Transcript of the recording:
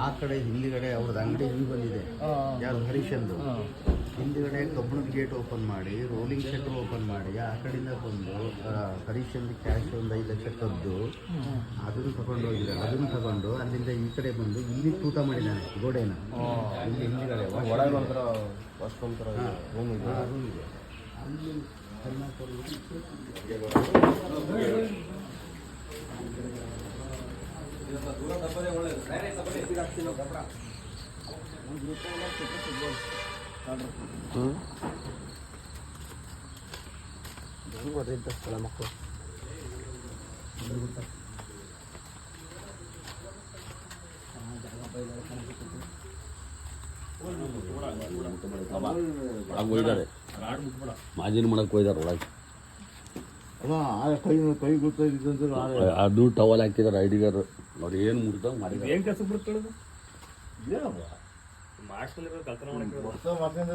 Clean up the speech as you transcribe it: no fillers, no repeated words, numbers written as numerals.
ಆ ಕಡೆ ಹಿಂದ್ಗಡೆ ಅವ್ರದ್ದು ಅಂಗಡಿ ಹಿಂಗೆ ಬಂದಿದೆ, ಯಾರು ಹರೀಶಂದು. ಹಿಂದ್ಗಡೆ ಕಬ್ಬಣದ ಗೇಟ್ ಓಪನ್ ಮಾಡಿ, ರೋಲಿಂಗ್ ಶಟರ್ ಓಪನ್ ಮಾಡಿ, ಆ ಕಡೆಯಿಂದ ಬಂದು ಹರೀಶಂದು ಕ್ಯಾಶ್ ಒಂದು 5 ಲಕ್ಷ ಕದ್ದು ಅದನ್ನು ತಗೊಂಡು ಹೋಗಿದ್ದಾರೆ. ಅದನ್ನು ತಗೊಂಡು ಅಲ್ಲಿಂದ ಈ ಕಡೆ ಬಂದು ಇಲ್ಲಿ ತೂತ ಮಾಡಿದ್ದಾನೆ ಗೋಡೆನ. ಇಲ್ಲಿ ಹಿಂದ್ಗಡೆ ರೂಮ್ ಇದೆ, ಅಲ್ಲಿ ಸ್ಥಳ ಮಕ್ಕಳು ಹೋಗಿದ್ದಾರೆ, ಮಾಜಿನ ಮಾಡಕ್ಕೆ ಹೋಗಿದ್ದಾರೆ ಒಳಗೆ. ಕೈ ಗೊತ್ತಾಗಿದ್ದು ಅದು ಟವಲ್ ಹಾಕಿದ್ದಾರೆ ಐಡಿಗಾರು. ಅವ್ರು ಏನು ಮುಟ್ದಾಗ ಮಾಡಿ ಏನು ಕೆಲಸ ಬಿಡ್ಕೊಳ್ಳೋದು